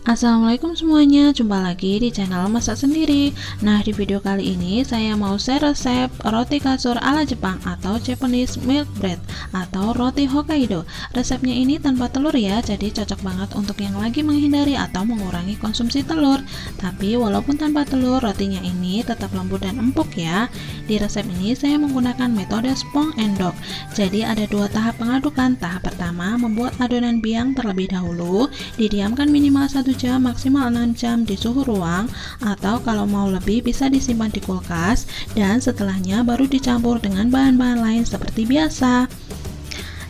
Assalamualaikum semuanya, jumpa lagi di channel Masak Sendiri. Nah, di video kali ini saya mau share resep roti kasur ala Jepang atau Japanese milk bread atau roti Hokkaido. Resepnya ini tanpa telur ya, jadi cocok banget untuk yang lagi menghindari atau mengurangi konsumsi telur. Tapi walaupun tanpa telur, rotinya ini tetap lembut dan empuk ya. Di resep ini saya menggunakan metode spong endok. Jadi ada dua tahap pengadukan. Tahap pertama, membuat adonan biang terlebih dahulu, didiamkan minimal 1 jam maksimal 6 jam di suhu ruang, atau kalau mau lebih bisa disimpan di kulkas dan setelahnya baru dicampur dengan bahan-bahan lain seperti biasa.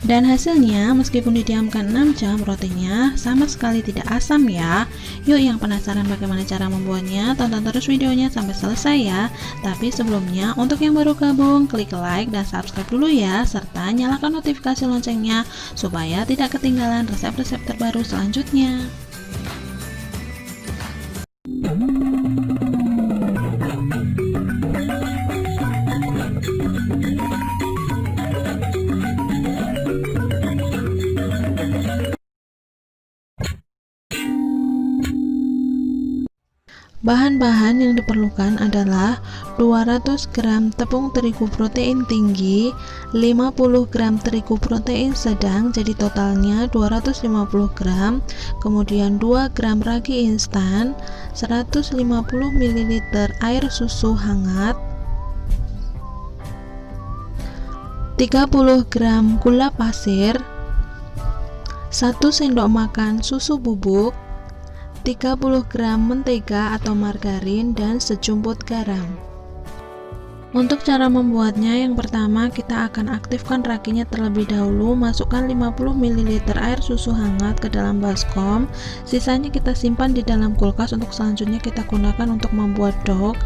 Dan hasilnya meskipun didiamkan 6 jam rotinya sama sekali tidak asam ya. Yuk, yang penasaran bagaimana cara membuatnya, tonton terus videonya sampai selesai ya. Tapi sebelumnya, untuk yang baru gabung, klik like dan subscribe dulu ya, serta nyalakan notifikasi loncengnya supaya tidak ketinggalan resep-resep terbaru selanjutnya. Bahan-bahan yang diperlukan adalah 200 gram tepung terigu protein tinggi, 50 gram terigu protein sedang, jadi totalnya 250 gram, kemudian 2 gram ragi instan, 150 ml air susu hangat, 30 gram gula pasir, 1 sendok makan susu bubuk, 30 gram mentega atau margarin, dan sejumput garam. Untuk cara membuatnya, yang pertama kita akan aktifkan raginya terlebih dahulu. Masukkan 50 ml air susu hangat ke dalam baskom. Sisanya kita simpan di dalam kulkas untuk selanjutnya kita gunakan untuk membuat dog.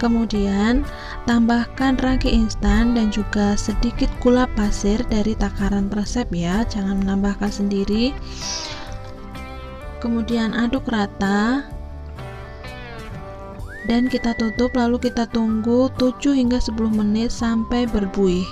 Kemudian tambahkan ragi instan dan juga sedikit gula pasir dari takaran resep ya, jangan menambahkan sendiri. Kemudian aduk rata dan kita tutup, lalu kita tunggu 7 hingga 10 menit sampai berbuih.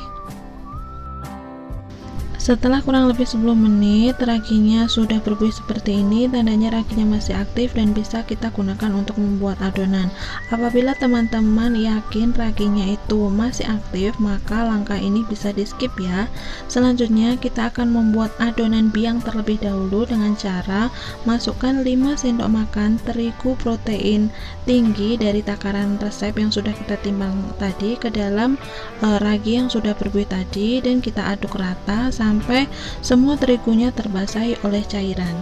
Setelah kurang lebih 10 menit raginya sudah berbuih seperti ini, tandanya raginya masih aktif dan bisa kita gunakan untuk membuat adonan. Apabila teman-teman yakin raginya itu masih aktif, maka langkah ini bisa di skip ya. Selanjutnya kita akan membuat adonan biang terlebih dahulu dengan cara masukkan 5 sendok makan terigu protein tinggi dari takaran resep yang sudah kita timbang tadi ke dalam ragi yang sudah berbuih tadi, dan kita aduk rata sampai semua terigunya terbasahi oleh cairan.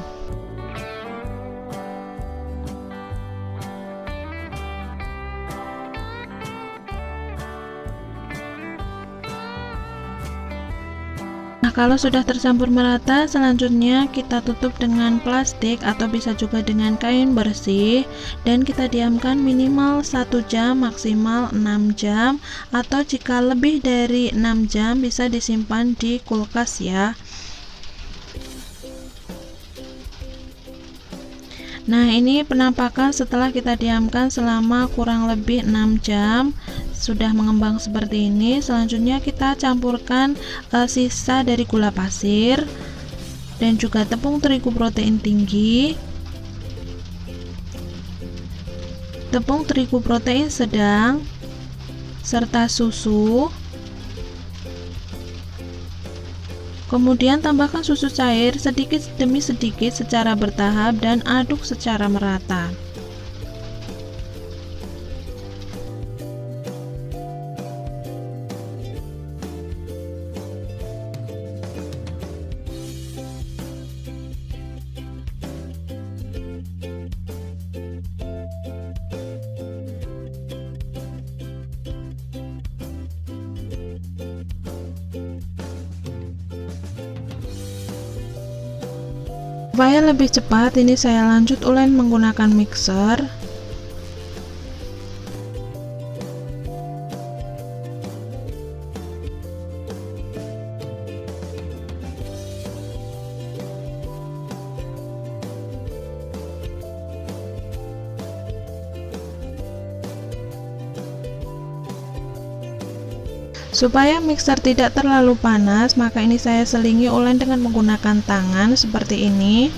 Nah, kalau sudah tercampur merata, selanjutnya kita tutup dengan plastik atau bisa juga dengan kain bersih, dan kita diamkan minimal 1 jam maksimal 6 jam, atau jika lebih dari 6 jam bisa disimpan di kulkas ya. Nah, ini penampakan setelah kita diamkan selama kurang lebih 6 jam. Sudah mengembang seperti ini. Selanjutnya kita campurkan sisa dari gula pasir dan juga tepung terigu protein tinggi, tepung terigu protein sedang, serta susu. Kemudian tambahkan susu cair sedikit demi sedikit secara bertahap dan aduk secara merata. Supaya lebih cepat, ini saya lanjut ulen menggunakan mixer. Supaya mixer tidak terlalu panas, maka ini saya selingi ulen dengan menggunakan tangan seperti ini.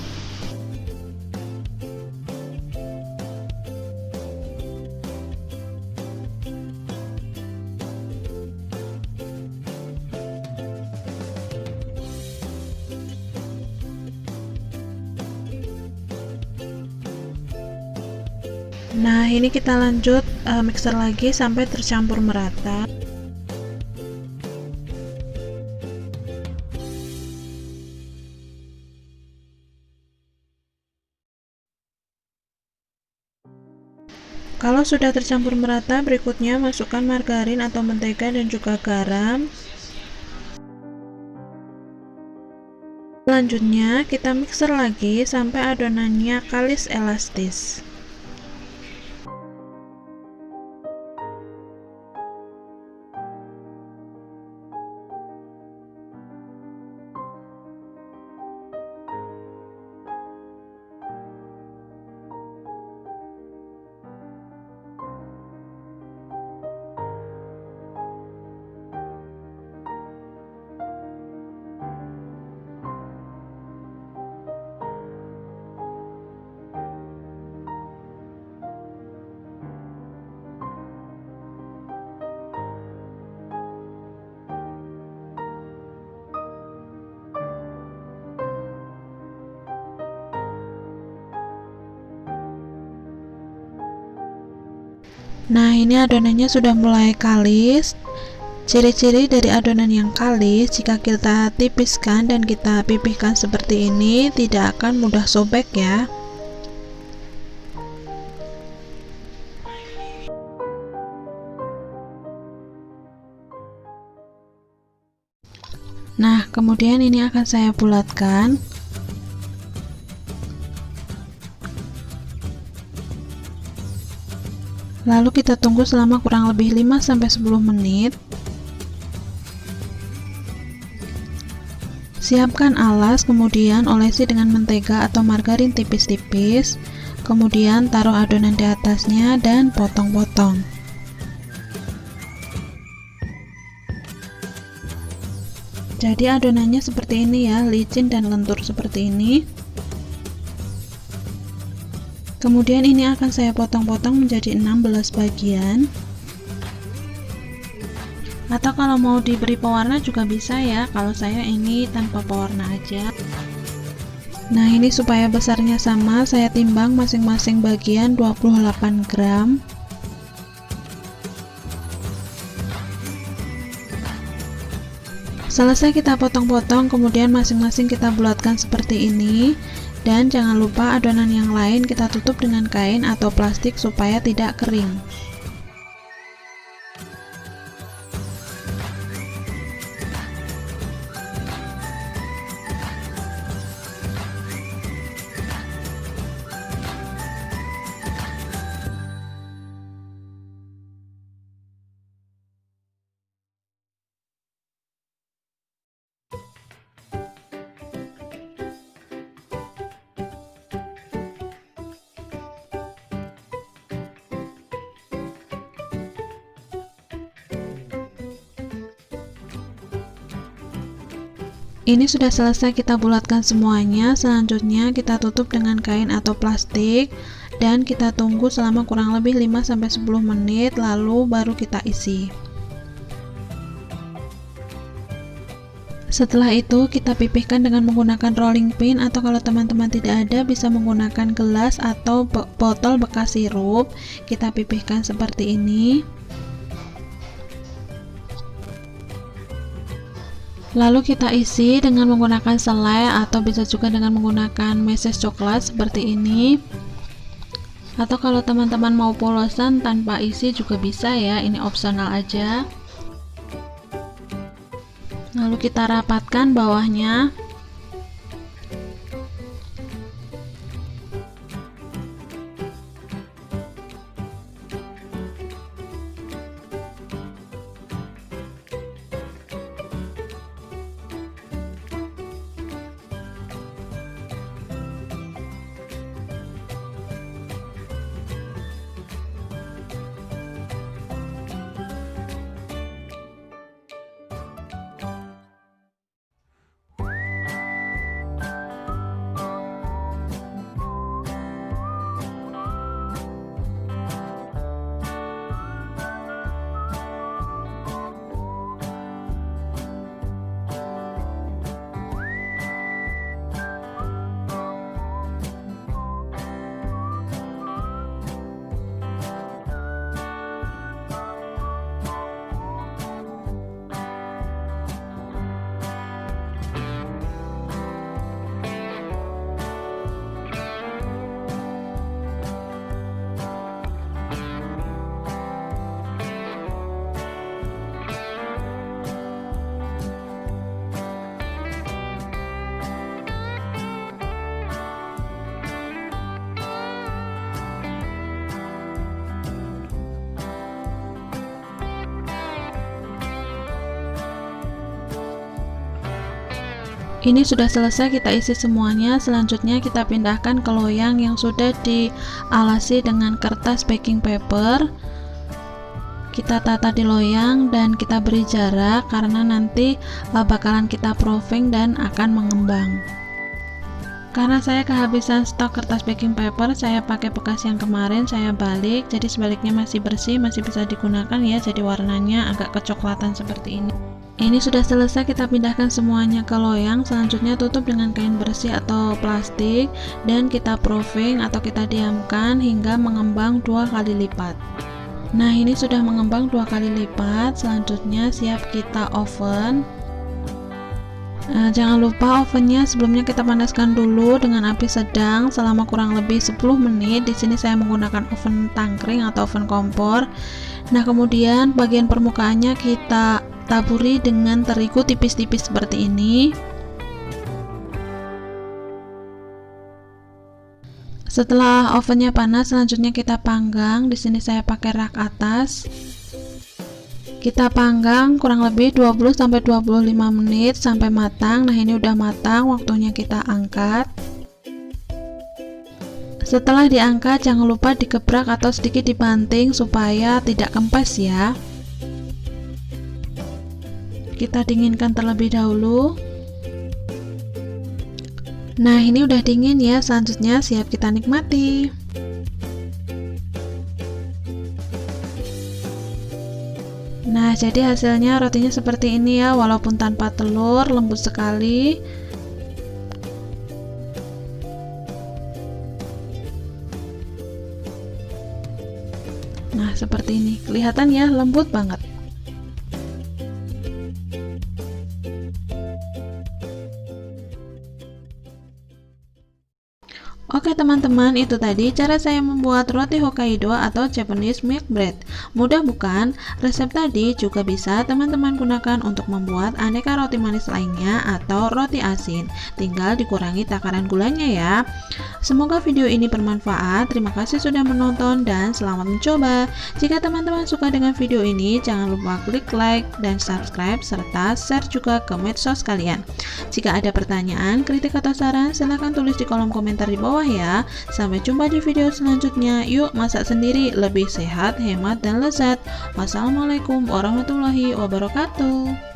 Nah, ini kita lanjut mixer lagi sampai tercampur merata. Kalau sudah tercampur merata, berikutnya masukkan margarin atau mentega dan juga garam. Selanjutnya, kita mixer lagi sampai adonannya kalis elastis. Nah, ini adonannya sudah mulai kalis. Ciri-ciri dari adonan yang kalis, jika kita tipiskan dan kita pipihkan seperti ini, tidak akan mudah sobek ya. Nah, kemudian ini akan saya bulatkan. Lalu kita tunggu selama kurang lebih 5-10 menit. Siapkan alas, kemudian olesi dengan mentega atau margarin tipis-tipis. Kemudian taruh adonan di atasnya dan potong-potong. Jadi adonannya seperti ini ya, licin dan lentur seperti ini. Kemudian ini akan saya potong-potong menjadi 16 bagian. Atau kalau mau diberi pewarna juga bisa ya, kalau saya ini tanpa pewarna aja. Nah, ini supaya besarnya sama, saya timbang masing-masing bagian 28 gram. Selesai kita potong-potong, kemudian masing-masing kita bulatkan seperti ini. Dan jangan lupa adonan yang lain kita tutup dengan kain atau plastik supaya tidak kering. Ini sudah selesai kita bulatkan semuanya. Selanjutnya kita tutup dengan kain atau plastik dan kita tunggu selama kurang lebih 5-10 menit, lalu baru kita isi. Setelah itu kita pipihkan dengan menggunakan rolling pin, atau kalau teman-teman tidak ada bisa menggunakan gelas atau botol bekas sirup. Kita pipihkan seperti ini. Lalu kita isi dengan menggunakan selai atau bisa juga dengan menggunakan meses coklat seperti ini. Atau kalau teman-teman mau polosan tanpa isi juga bisa ya, ini opsional aja. Lalu kita rapatkan bawahnya. Ini sudah selesai kita isi semuanya. Selanjutnya kita pindahkan ke loyang yang sudah dialasi dengan kertas baking paper. Kita tata di loyang dan kita beri jarak karena nanti bakalan kita proofing dan akan mengembang. Karena saya kehabisan stok kertas baking paper, saya pakai bekas yang kemarin, saya balik, jadi sebaliknya masih bersih, masih bisa digunakan ya, jadi warnanya agak kecoklatan seperti ini. Ini sudah selesai, kita pindahkan semuanya ke loyang. Selanjutnya tutup dengan kain bersih atau plastik dan kita proofing atau kita diamkan hingga mengembang 2 kali lipat. Nah, ini sudah mengembang 2 kali lipat. Selanjutnya siap kita oven. Jangan lupa ovennya sebelumnya kita panaskan dulu dengan api sedang selama kurang lebih 10 menit. Di sini saya menggunakan oven tangkring atau oven kompor. Nah, kemudian bagian permukaannya kita taburi dengan terigu tipis-tipis seperti ini. Setelah ovennya panas, selanjutnya kita panggang. Di sini saya pakai rak atas. Kita panggang kurang lebih 20-25 menit sampai matang. Nah, ini udah matang, waktunya kita angkat. Setelah diangkat, jangan lupa digebrak atau sedikit dibanting supaya tidak kempes ya. Kita dinginkan terlebih dahulu. Nah, ini udah dingin ya, selanjutnya siap kita nikmati. Nah, jadi hasilnya rotinya seperti ini ya, walaupun tanpa telur, lembut sekali. Nah, seperti ini, kelihatan ya, lembut banget. Oke teman-teman, itu tadi cara saya membuat roti Hokkaido atau Japanese milk bread. Mudah bukan? Resep tadi juga bisa teman-teman gunakan untuk membuat aneka roti manis lainnya atau roti asin. Tinggal dikurangi takaran gulanya ya. Semoga video ini bermanfaat. Terima kasih sudah menonton dan selamat mencoba. Jika teman-teman suka dengan video ini, jangan lupa klik like dan subscribe serta share juga ke medsos kalian. Jika ada pertanyaan, kritik atau saran, silahkan tulis di kolom komentar di bawah ya. Sampai jumpa di video selanjutnya. Yuk masak sendiri, lebih sehat, hemat, dan lezat. Wassalamualaikum warahmatullahi wabarakatuh.